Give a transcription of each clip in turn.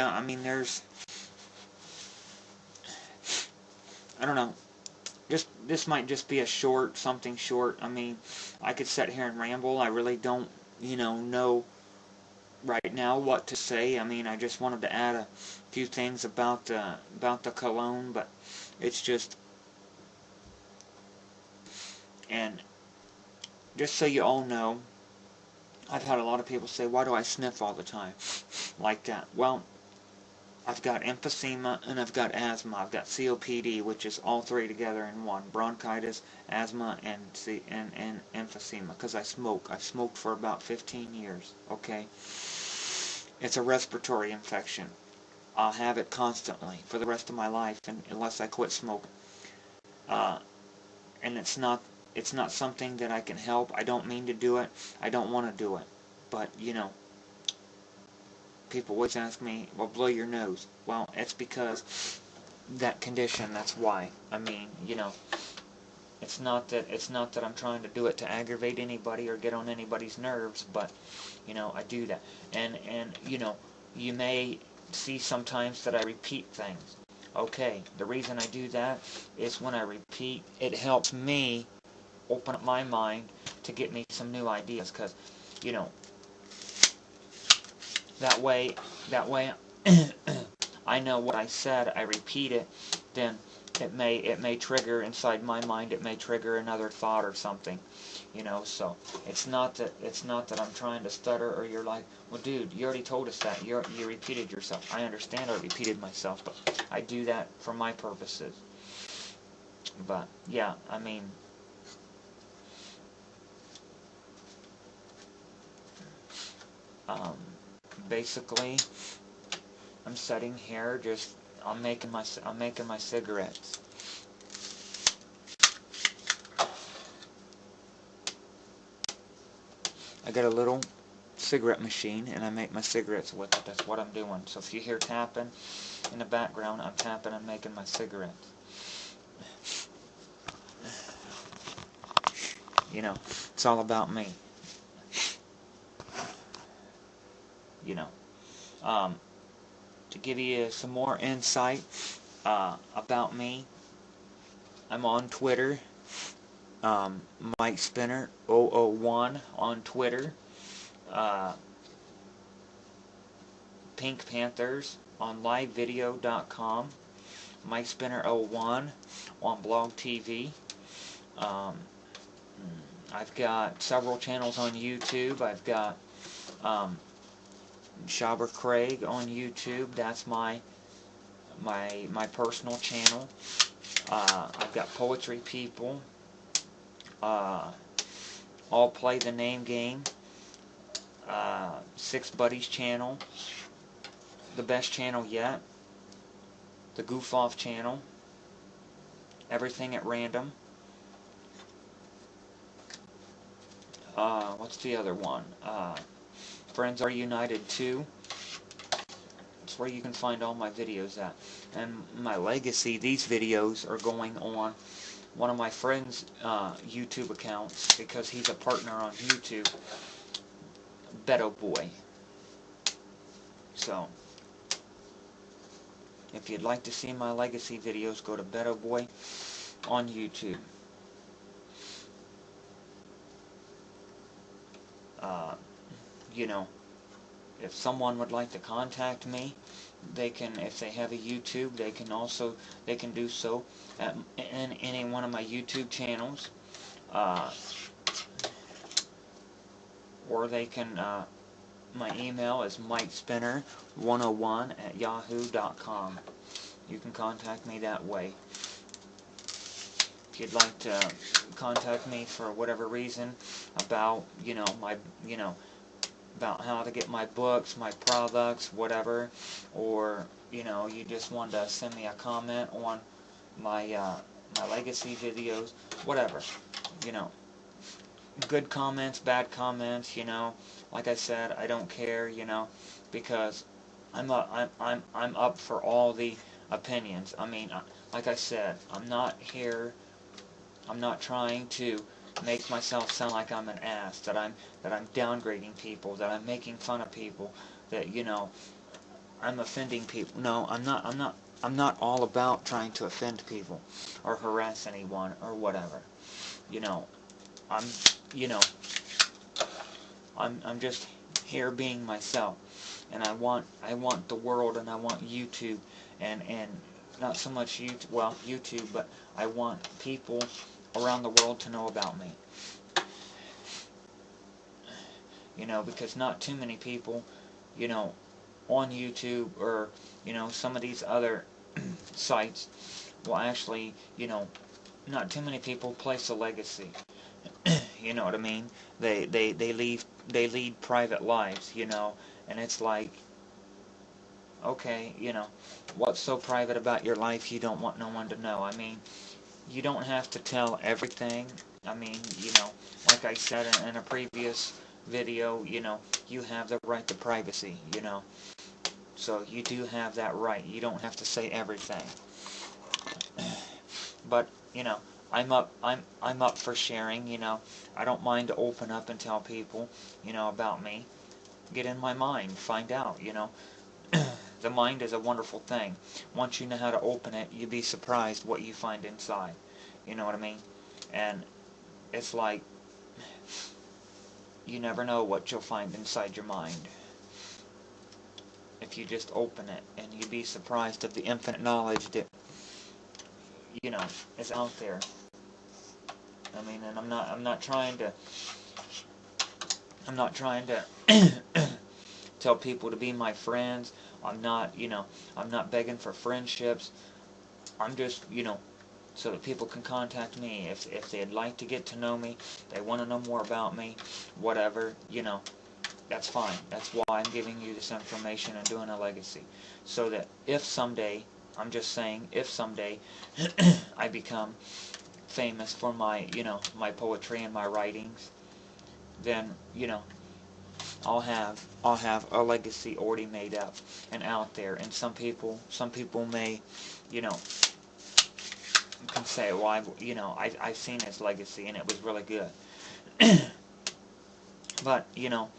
yeah, I mean, I don't know, this might just be a something short. I mean, I could sit here and ramble. I really don't, know right now what to say. I mean, I just wanted to add a few things about the cologne, but it's just, and just so you all know, I've had a lot of people say, why do I sniff all the time like that? Well, I've got emphysema and I've got asthma. I've got COPD, which is all three together in one: bronchitis, asthma, and emphysema. Because I smoke. I've smoked for about 15 years. Okay, it's a respiratory infection. I'll have it constantly for the rest of my life, unless I quit smoking. And it's not something that I can help. I don't mean to do it. I don't want to do it. But people always ask me, well, blow your nose. Well, it's because that condition, that's why. I mean, it's not that I'm trying to do it to aggravate anybody or get on anybody's nerves, but I do that. And you may see sometimes that I repeat things. Okay, the reason I do that is when I repeat, it helps me open up my mind to get me some new ideas, because that way I know what I said, I repeat it, then it may trigger inside my mind, it may trigger another thought or something, so it's not that I'm trying to stutter, or you're like, well, dude, you already told us that, you repeated yourself. I understand I repeated myself, but I do that for my purposes. But yeah, I mean, basically, I'm sitting here, I'm making my cigarettes. I got a little cigarette machine, and I make my cigarettes with it. That's what I'm doing. So if you hear tapping in the background, I'm tapping and making my cigarettes. It's all about me. To give you some more insight about me, I'm on Twitter, Mike Spinner 001 on Twitter, Pink Panthers on livevideo.com, Mike Spinner 01 on Blog TV. I've got several channels on YouTube. I've got Schaber Craig on YouTube. That's my personal channel. I've got Poetry People. All Play the Name Game. Six Buddies channel. The Best Channel Yet. The Goof Off channel. Everything at Random. What's the other one? Friends Are United 2. That's where you can find all my videos at. And my legacy, these videos are going on one of my friend's YouTube accounts, because he's a partner on YouTube, Beto Boy. So, if you'd like to see my legacy videos, go to Beto Boy on YouTube. If someone would like to contact me, they can, if they have a YouTube, they can do so in any one of my YouTube channels, or they can, my email is mikespinner101@yahoo.com. You can contact me that way. If you'd like to contact me for whatever reason about, about how to get my books, my products, whatever, or, you just want to send me a comment on my legacy videos, whatever, good comments, bad comments, like I said, I don't care, because I'm up for all the opinions. I mean, like I said, I'm not trying to make myself sound like I'm an ass, that I'm downgrading people, that I'm making fun of people, that, I'm offending people. No, I'm not all about trying to offend people or harass anyone or whatever. You know, I'm, you know, I'm just here being myself, and I want the world, and I want YouTube, and not so much YouTube, well, YouTube, but I want people around the world to know about me. You know, because not too many people, you know, on YouTube or, you know, some of these other sites will actually, you know, not too many people place a legacy. You know what I mean? They lead private lives, you know, and it's like, okay, you know, what's so private about your life you don't want no one to know? I mean, you don't have to tell everything. I mean, you know, like I said in a previous video, you know, you have the right to privacy, you know. So you do have that right. You don't have to say everything. But, you know, I'm up for sharing, you know. I don't mind to open up and tell people, you know, about me. Get in my mind, find out, you know. The mind is a wonderful thing. Once you know how to open it, you'd be surprised what you find inside. You know what I mean? And it's like, you never know what you'll find inside your mind if you just open it, and you'd be surprised of the infinite knowledge that, you know, is out there. I mean, and I'm not trying to tell people to be my friends. I'm not, you know, I'm not begging for friendships. I'm just, you know, so that people can contact me if they'd like to get to know me, they want to know more about me, whatever, you know, that's fine. That's why I'm giving you this information and doing a legacy. So that if someday, I'm just saying, if someday I become famous for my, you know, my poetry and my writings, then, you know, I'll have a legacy already made up and out there. And some people may, you know, can say, well, you know, I've seen his legacy and it was really good. But, you know,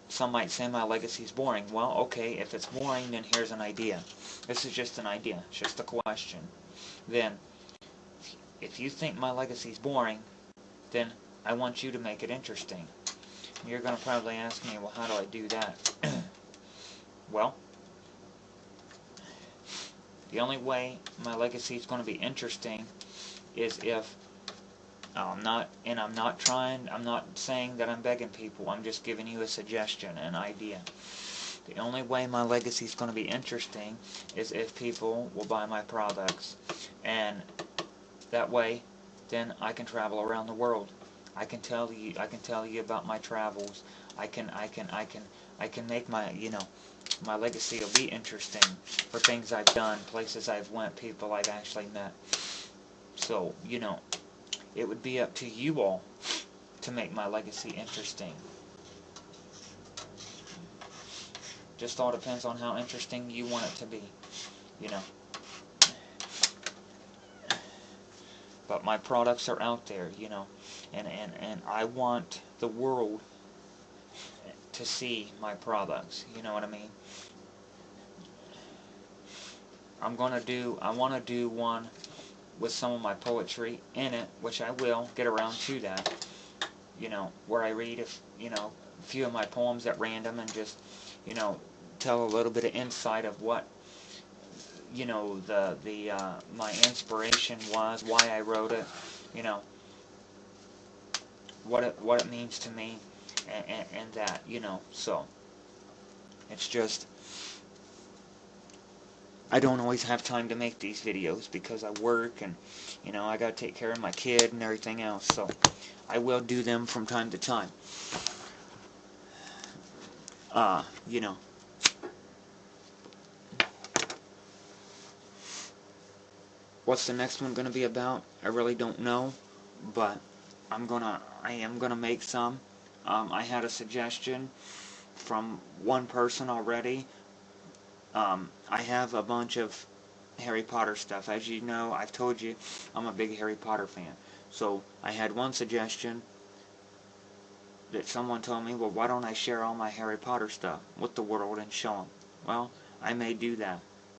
some might say my legacy is boring. Well, okay, if it's boring, then here's an idea. This is just an idea. It's just a question. Then, if you think my legacy is boring, then I want you to make it interesting. You're going to probably ask me, well, how do I do that? Well, the only way my legacy is going to be interesting is if I'm not saying that I'm begging people. I'm just giving you a suggestion, an idea. The only way my legacy is going to be interesting is if people will buy my products, and that way, then I can travel around the world. I can tell you about my travels. I can make my, you know, my legacy will be interesting for things I've done, places I've went, people I've actually met. So, you know, it would be up to you all to make my legacy interesting. Just all depends on how interesting you want it to be, you know. But my products are out there, you know, and I want the world to see my products, you know what I mean? I want to do one with some of my poetry in it, which I will get around to that, you know, where I read, you know, a few of my poems at random and just, you know, tell a little bit of insight of what, you know, my inspiration was, why I wrote it, you know, what it means to me, and that, you know. So it's just, I don't always have time to make these videos because I work, and, you know, I gotta take care of my kid and everything else. So I will do them from time to time. You know, what's the next one gonna be about? I really don't know, but I am gonna make some. I had a suggestion from one person already. I have a bunch of Harry Potter stuff. As you know, I've told you, I'm a big Harry Potter fan. So I had one suggestion that someone told me, well, why don't I share all my Harry Potter stuff with the world and show them? Well, I may do that.